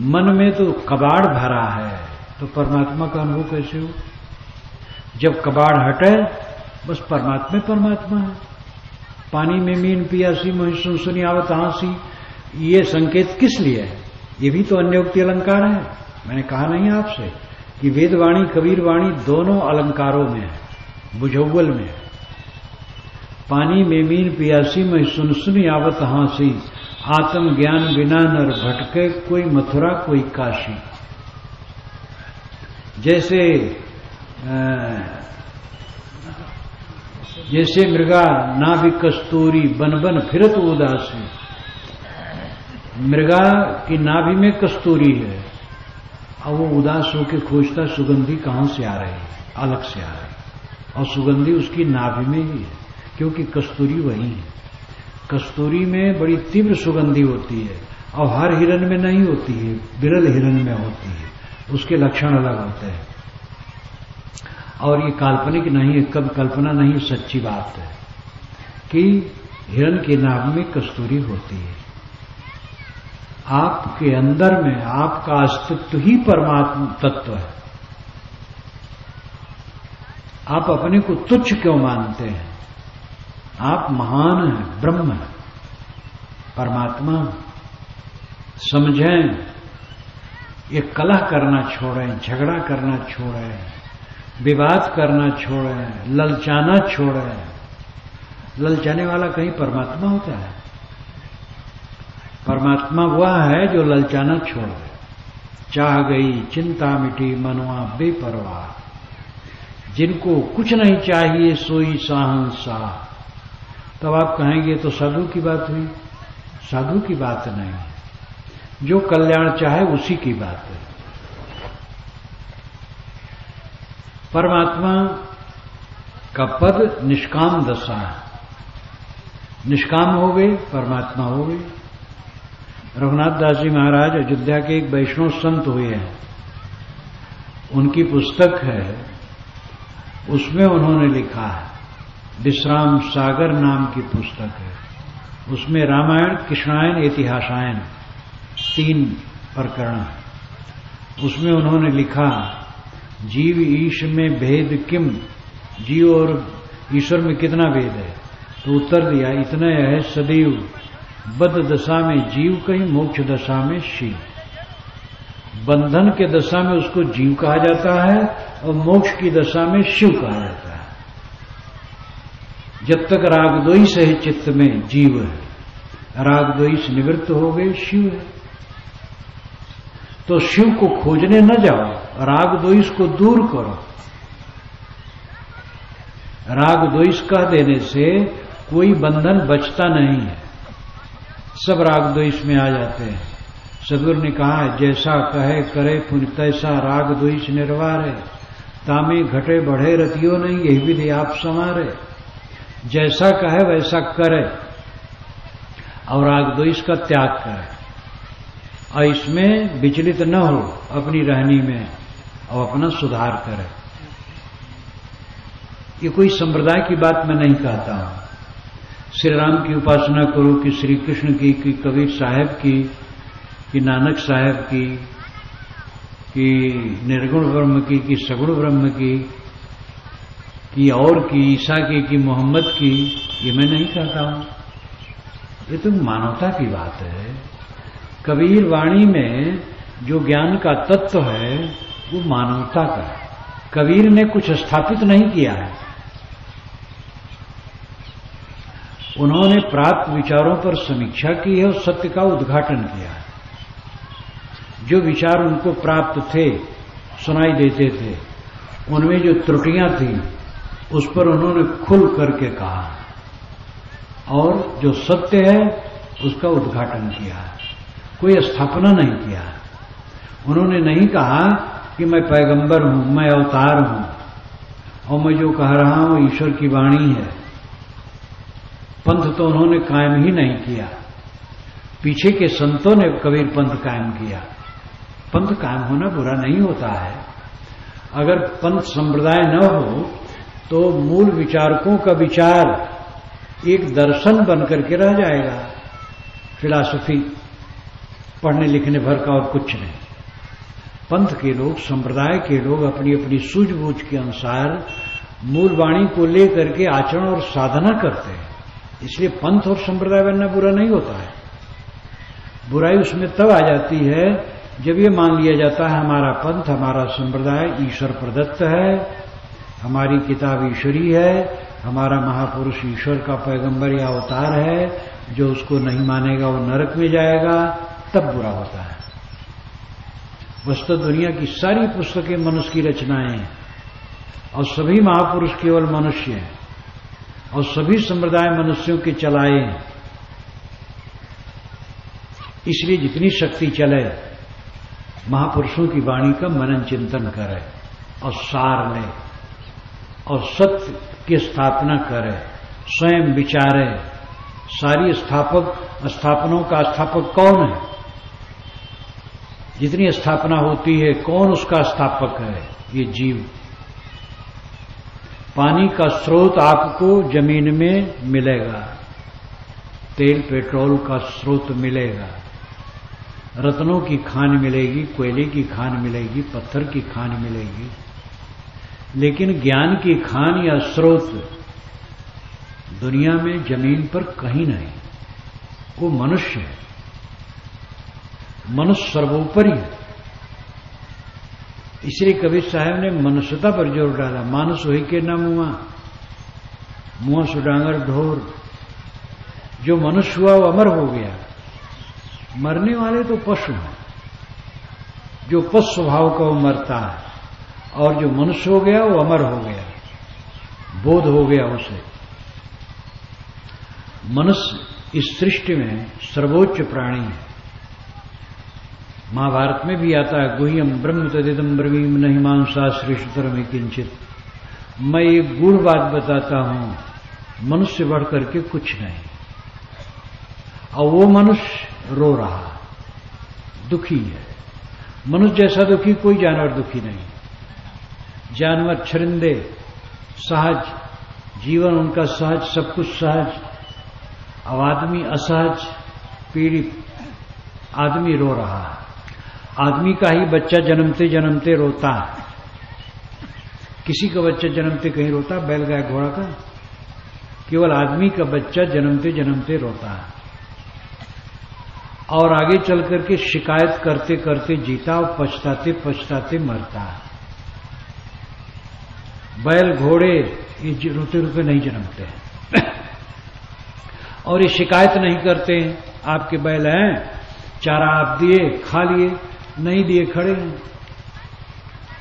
मन में तो कबाड़ भरा है, तो परमात्मा का अनुभव कैसे हो? जब कबाड़ हटे बस परमात्मा परमात्मा है। पानी में मीन पियासी मोहि सुनसुनी आवत हांसी, ये संकेत किस लिए है? ये भी तो अन्योक्ति अलंकार है। मैंने कहा नहीं आपसे कि वेदवाणी कबीर वाणी दोनों अलंकारों में है, बुझौल में है। पानी में मीन पियासी में सुनसुनी आवत हांसी, आत्म ज्ञान बिना नर भटके, कोई मथुरा कोई काशी। जैसे मृगा नाभि कस्तूरी, बन बन फिरत उदासी। मृगा की नाभि में कस्तूरी है, अब वो उदास होकर खोजता सुगंधी कहां से आ रही है, अलग से आ रही है, और सुगंधी उसकी नाभि में ही है, क्योंकि कस्तूरी वही है। कस्तूरी में बड़ी तीव्र सुगंधी होती है और हर हिरन में नहीं होती है, विरल हिरन में होती है, उसके लक्षण अलग होते हैं। और ये काल्पनिक नहीं है, कब कल्पना नहीं, सच्ची बात है कि हिरन के नाभ में कस्तूरी होती है। आपके अंदर में आपका अस्तित्व ही परमात्मा तत्व है। आप अपने को तुच्छ क्यों मानते हैं? आप महान हैं, ब्रह्म हैं, परमात्मा। समझें, ये कलह करना छोड़ें, झगड़ा करना छोड़ें, विवाद करना छोड़ें, ललचाना छोड़ें। ललचाने वाला कहीं परमात्मा होता है? परमात्मा वह है जो ललचाना छोड़ दे। चाह गई चिंता मिटी मनवा बेपरवाह, जिनको कुछ नहीं चाहिए सोई शाहंशाह। तब आप कहेंगे तो साधु की बात हुई। साधु की बात नहीं, जो कल्याण चाहे उसी की बात है। परमात्मा का पद निष्काम दशा है। निष्काम हो गए, परमात्मा हो गए। रघुनाथ दास जी महाराज अयोध्या के एक वैष्णव संत हुए हैं, उनकी पुस्तक है, उसमें उन्होंने लिखा है, विश्राम सागर नाम की पुस्तक है। उसमें रामायण, कृष्णायन, इतिहासायन 3 प्रकरण है। उसमें उन्होंने लिखा, जीव ईश में भेद किम, जीव और ईश्वर में कितना भेद है? तो उत्तर दिया, इतना है सदैव बद्ध दशा में जीव कहीं, मोक्ष दशा में शिव। बंधन के दशा में उसको जीव कहा जाता है और मोक्ष की दशा में शिव कहा जाता है। जब तक रागद्वेष है चित्त में, जीव है। रागद्वेष निवृत्त हो गए, शिव है। तो शिव को खोजने न जाओ, रागद्वेष को दूर करो। रागद्वेष कह देने से कोई बंधन बचता नहीं है, सब रागद्वेष में आ जाते हैं। सदगुरु ने कहा है, जैसा कहे करे पुण्य तैसा रागद्वेष निर्वार है, तामे घटे बढ़े रतियो नहीं, यही विधि आप संवारे। जैसा कहे वैसा करे और रागद्वेष का त्याग करे, और इसमें विचलित न हो अपनी रहनी में, और अपना सुधार करे। ये कोई संप्रदाय की बात मैं नहीं कहता हूं। श्री राम की उपासना करो कि श्री कृष्ण की, कि कबीर साहब की, कि नानक साहब की, कि निर्गुण ब्रह्म की, कि सगुण ब्रह्म की, कि और की, ईसा की, कि मोहम्मद की, ये मैं नहीं कहता हूं। ये तो मानवता की बात है। कबीर वाणी में जो ज्ञान का तत्व है वो मानवता का है। कबीर ने कुछ स्थापित नहीं किया है, उन्होंने प्राप्त विचारों पर समीक्षा की है और सत्य का उद्घाटन किया है। जो विचार उनको प्राप्त थे, सुनाई देते थे, उनमें जो त्रुटियां थी उस पर उन्होंने खुल करके कहा, और जो सत्य है उसका उद्घाटन किया है। कोई स्थापना नहीं किया। उन्होंने नहीं कहा कि मैं पैगंबर हूं, मैं अवतार हूं, और मैं जो कह रहा हूं ईश्वर की वाणी है। पंथ तो उन्होंने कायम ही नहीं किया, पीछे के संतों ने कबीर पंथ कायम किया। पंथ कायम होना बुरा नहीं होता है। अगर पंथ संप्रदाय न हो तो मूल विचारकों का विचार एक दर्शन बनकर के रह जाएगा, फिलॉसफी पढ़ने लिखने भर का, और कुछ नहीं। पंथ के लोग, संप्रदाय के लोग अपनी अपनी सूझबूझ के अनुसार मूल वाणी को लेकर के आचरण और साधना करते हैं। इसलिए पंथ और संप्रदाय बनना बुरा नहीं होता है। बुराई उसमें तब आ जाती है जब ये मान लिया जाता है हमारा पंथ, हमारा संप्रदाय ईश्वर प्रदत्त है, हमारी किताब ईश्वरी है, हमारा महापुरुष ईश्वर का पैगंबर या अवतार है, जो उसको नहीं मानेगा वो नरक में जाएगा, तब बुरा होता है। वस्तु दुनिया की सारी पुस्तकें मनुष्य की रचनाएं हैं और सभी महापुरुष केवल मनुष्य हैं और सभी संप्रदाय मनुष्यों के चलाए हैं। इसलिए जितनी शक्ति चले महापुरुषों की वाणी का मनन चिंतन करे और सार ले और सत्य की स्थापना करे, स्वयं विचारे। सारी स्थापनों का स्थापक कौन है? जितनी स्थापना होती है कौन उसका स्थापक है? ये जीव। पानी का स्रोत आपको जमीन में मिलेगा, तेल पेट्रोल का स्रोत मिलेगा, रत्नों की खान मिलेगी, कोयले की खान मिलेगी, पत्थर की खान मिलेगी, लेकिन ज्ञान की खान या स्रोत दुनिया में जमीन पर कहीं नहीं। वो मनुष्य है। मनुष्य सर्वोपरि है। इसलिए कबीर साहब ने मनुष्यता पर जोर डाला। मानुष होई के न मुआ, मुआ सुडांगर ढोर। जो मनुष्य हुआ वो अमर हो गया। मरने वाले तो पशु हैं। जो पशु स्वभाव का वो मरता है और जो मनुष्य हो गया वो अमर हो गया, बोध हो गया उसे। मनुष्य इस सृष्टि में सर्वोच्च प्राणी है। महाभारत में भी आता है, गुह्यम ब्रह्म तदिदम ब्रवीम नहीं मांसा श्रेष्ठतरम किंचित। मैं ये गूढ़ बात बताता हूं, मनुष्य बढ़ करके कुछ नहीं। और वो मनुष्य रो रहा, दुखी है। मनुष्य जैसा दुखी कोई जानवर दुखी नहीं। जानवर छरिंदे, सहज, जीवन उनका सहज, सब कुछ सहज। अब आदमी असहज, पीड़ित। आदमी रो रहा है। आदमी का ही बच्चा जन्मते जन्मते रोता है। किसी का बच्चा जन्मते कहीं रोता, बैल गाय घोड़ा का? केवल आदमी का बच्चा जन्मते जन्मते रोता है और आगे चल करके शिकायत करते करते जीता और पछताते पछताते मरता है। बैल घोड़े ये रोते रोते नहीं जन्मते हैं और ये शिकायत नहीं करते हैं। आपके बैल हैं, चारा आप दिए, खा लिए, नहीं दिए, खड़े हैं।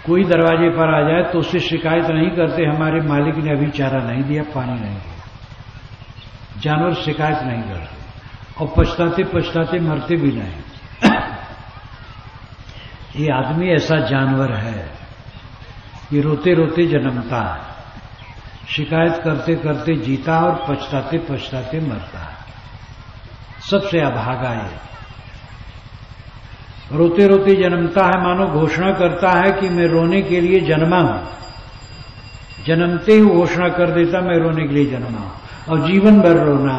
कोई दरवाजे पर आ जाए तो उससे शिकायत नहीं करते, हमारे मालिक ने अभी चारा नहीं दिया, पानी नहीं दिया। जानवर शिकायत नहीं करते और पछताते पछताते मरते भी नहीं। ये आदमी ऐसा जानवर है, ये रोते रोते जन्मता है, शिकायत करते करते जीता और पछताते पछताते मरता है। सबसे अभागा ये रोते रोते जन्मता है, मानो घोषणा करता है कि मैं रोने के लिए जन्मा हूं। जन्मते ही घोषणा कर देता मैं रोने के लिए जन्मा हूं और जीवन भर रोना,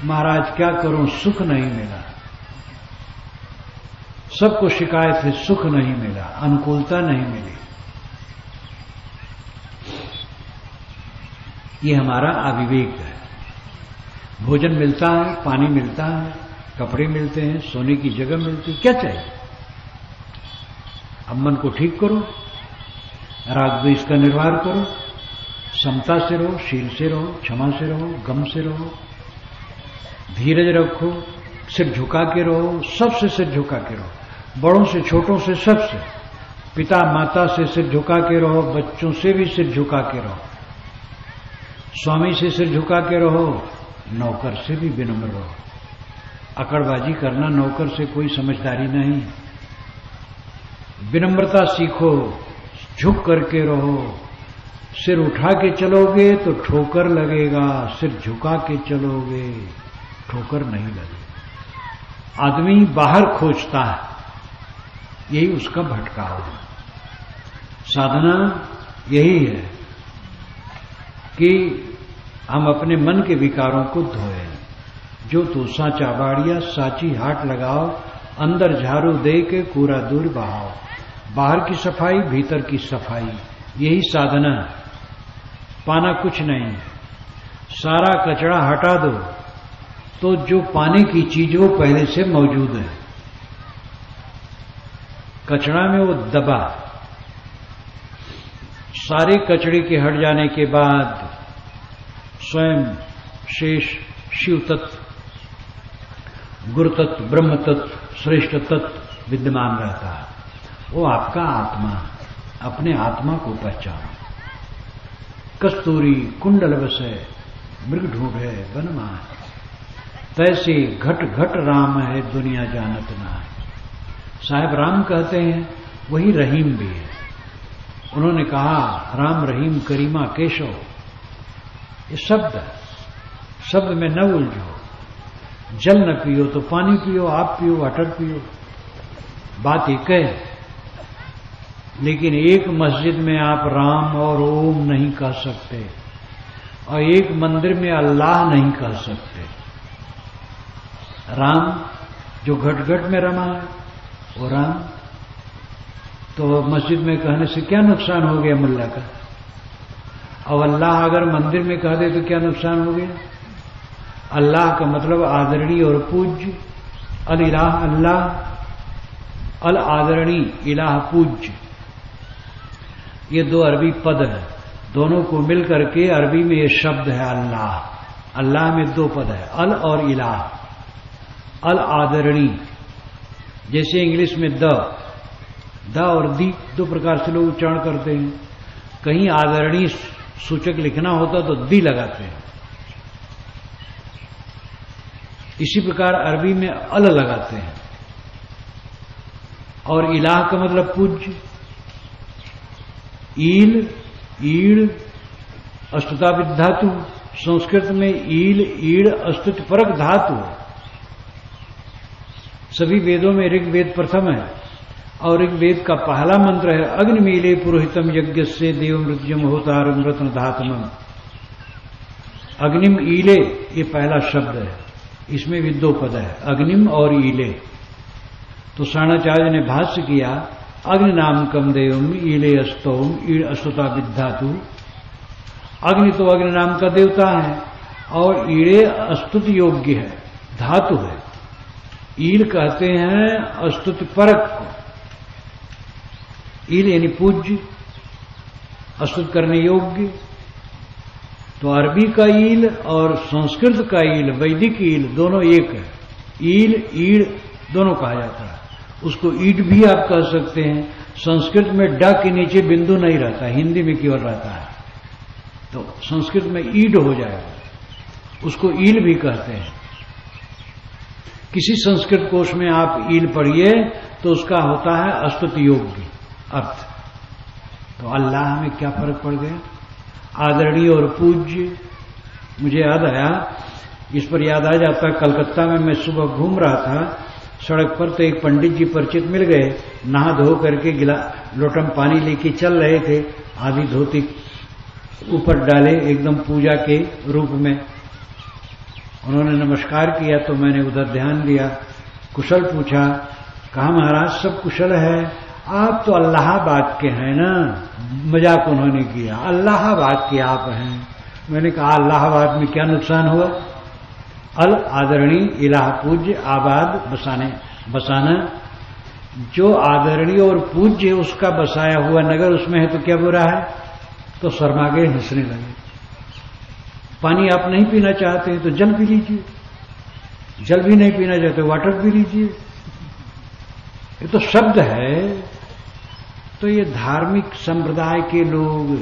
महाराज क्या करूं, सुख नहीं मिला। सबको शिकायत है, सुख नहीं मिला, अनुकूलता नहीं मिली। ये हमारा अविवेक है। भोजन मिलता है, पानी मिलता है, कपड़े मिलते हैं, सोने की जगह मिलती है, क्या चाहिए? अब मन को ठीक करो, राग द्वेष का निर्वाह करो, समता से रहो, शील से रहो, क्षमा से रहो, गम से रहो, धीरज रखो, सिर झुका के रहो, सबसे सिर झुका के रहो, बड़ों से छोटों से सबसे, पिता माता से सिर झुका के रहो, बच्चों से भी सिर झुका के रहो, स्वामी से सिर झुका के रहो, नौकर से भी विनम्र रहो। अकड़बाजी करना नौकर से कोई समझदारी नहीं। विनम्रता सीखो, झुक करके रहो। सिर उठा के चलोगे तो ठोकर लगेगा, सिर झुका के चलोगे ठोकर नहीं लगेगा। आदमी बाहर खोजता है, यही उसका भटकाव है। साधना यही है कि हम अपने मन के विकारों को धोएं। जो तो साचा बाड़िया साची हाट लगाओ, अंदर झाड़ू दे के कूड़ा दूर बहाओ। बाहर की सफाई, भीतर की सफाई, यही साधना है। पाना कुछ नहीं, सारा कचरा हटा दो तो जो पाने की चीज वो पहले से मौजूद है। कचरा में वो दबा, सारे कचरे के हट जाने के बाद स्वयं शेष शिव तत्व, गुरु तत्व, ब्रह्म तत्व, श्रेष्ठ तत्व विद्यमान रहता है। वो आपका आत्मा, अपने आत्मा को पहचानो। कस्तूरी कुंडल बसे मृग ढूंढे वन माय, तैसे घट घट राम है दुनिया जानत ना। साहब राम कहते हैं, वही रहीम भी है। उन्होंने कहा राम रहीम करीमा केशव, ये शब्द में न उलझो। जल न पियो तो पानी पियो, आप पियो वाटर पियो, बात एक है। लेकिन एक मस्जिद में आप राम और ओम नहीं कह सकते और एक मंदिर में अल्लाह नहीं कह सकते। राम जो घट घट में रमा है वो राम, तो मस्जिद में कहने से क्या नुकसान हो गया मुल्ला का? और अल्लाह अगर मंदिर में कह दे तो क्या नुकसान हो गया? अल्लाह का मतलब आदरणीय और पूज्य, अल इलाह अल्लाह, अल आदरणीय इलाह पूज्य, ये दो अरबी पद है। दोनों को मिलकर के अरबी में ये शब्द है अल्लाह। अल्लाह में दो पद है, अल और इलाह। अल आदरणीय, जैसे इंग्लिश में द और दी दो प्रकार से लोग उच्चारण करते हैं। कहीं आदरणीय सूचक लिखना होता तो दी लगाते हैं। इसी प्रकार अरबी में अल लगाते हैं। और इलाह का मतलब पूज्य। ईल, ईड़, अस्तुताविद धातु, संस्कृत में ईल ईड़ अस्तुत परक धातु। सभी वेदों में ऋग्वेद प्रथम है और ऋग्वेद का पहला मंत्र है अग्निमीले पुरोहितम यज्ञ से देव मृत्युम होतारम रत्न धातुमम। अग्निम ईले ये पहला शब्द है, इसमें भी दो पद है, अग्निम और ईले। तो साणाचार्य ने भाष्य किया अग्नि नाम कम देवम ईले अस्तोम ईड़ अस्तुता विधातु। अग्नि तो अग्नि नाम का देवता है और ईड़े अस्तुत योग्य है, धातु है। ईल कहते हैं अस्तुति परक को। ईल यानी पूज्य, अस्तुत करने योग्य। तो अरबी का ईल और संस्कृत का ईल, वैदिक ईल दोनों एक है। ईल ईड़ दोनों कहा जाता है। उसको ईट भी आप कह सकते हैं। संस्कृत में ड के नीचे बिंदु नहीं रहता, हिंदी में केवल रहता है, तो संस्कृत में ईड हो जाएगा। उसको ईल भी कहते हैं। किसी संस्कृत कोश में आप ईल पढ़िए तो उसका होता है अस्तुत योग्य अर्थ। तो अल्लाह में क्या फर्क पड़ गया? आदरणीय और पूज्य। मुझे याद आया, इस पर याद आ जाता, कलकत्ता में मैं सुबह घूम रहा था, सड़क पर तो एक पंडित जी परिचित मिल गए। नहा धो करके लोटम पानी लेके चल रहे थे, आधी धोती ऊपर डाले एकदम पूजा के रूप में। उन्होंने नमस्कार किया तो मैंने उधर ध्यान दिया, कुशल पूछा। कहा महाराज सब कुशल है, आप तो अल्लाहाबाद के हैं ना? मजाक उन्होंने किया, अल्लाहाबाद के आप हैं। मैंने कहा अल्लाहाबाद में क्या नुकसान हुआ? अल आदरणीय इलाह पूज्य आबाद बसाना। जो आदरणीय और पूज्य उसका बसाया हुआ नगर उसमें है तो क्या बुरा है? तो शर्मा गए, हंसने लगे। पानी आप नहीं पीना चाहते हैं तो जल पी लीजिए, जल भी नहीं पीना चाहते वाटर पी लीजिए। ये तो शब्द है। तो ये धार्मिक संप्रदाय के लोग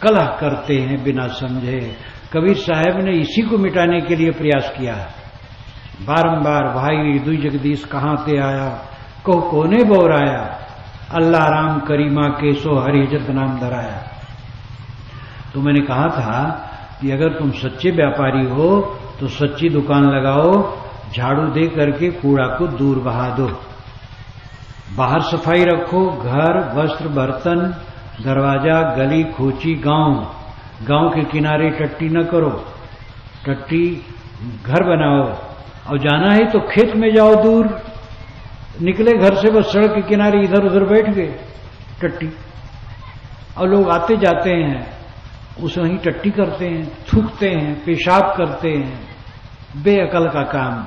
कलह करते हैं बिना समझे। कबीर साहब ने इसी को मिटाने के लिए प्रयास किया है बारंबार। भाई दुई जगदीश कहाँ ते आया, कहो कोने बोराया, अल्लाह राम करीमा के सो हरि जत नाम धराया। तो मैंने कहा था कि अगर तुम सच्चे व्यापारी हो तो सच्ची दुकान लगाओ, झाड़ू दे करके कूड़ा को दूर बहा दो, बाहर सफाई रखो, घर वस्त्र बर्तन दरवाजा गली खोची गांव के किनारे टट्टी न करो, टट्टी घर बनाओ। और जाना है तो खेत में जाओ, दूर निकले घर से बस सड़क के किनारे इधर उधर बैठ गए टट्टी। और लोग आते जाते हैं उसे वहीं टट्टी करते हैं, थूकते हैं, पेशाब करते हैं, बेअकल का काम।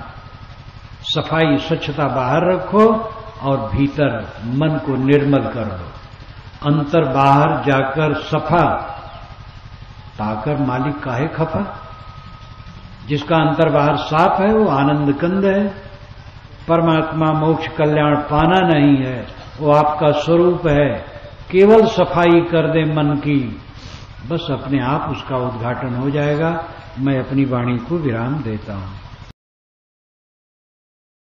सफाई स्वच्छता बाहर रखो और भीतर मन को निर्मल कर लो। अंतर बाहर जाकर सफा पाकर मालिक काहे खफा। जिसका अंतर बाहर साफ है वो आनंद कंद है। परमात्मा मोक्ष कल्याण पाना नहीं है, वो आपका स्वरूप है। केवल सफाई कर दे मन की, बस अपने आप उसका उद्घाटन हो जाएगा। मैं अपनी वाणी को विराम देता हूं।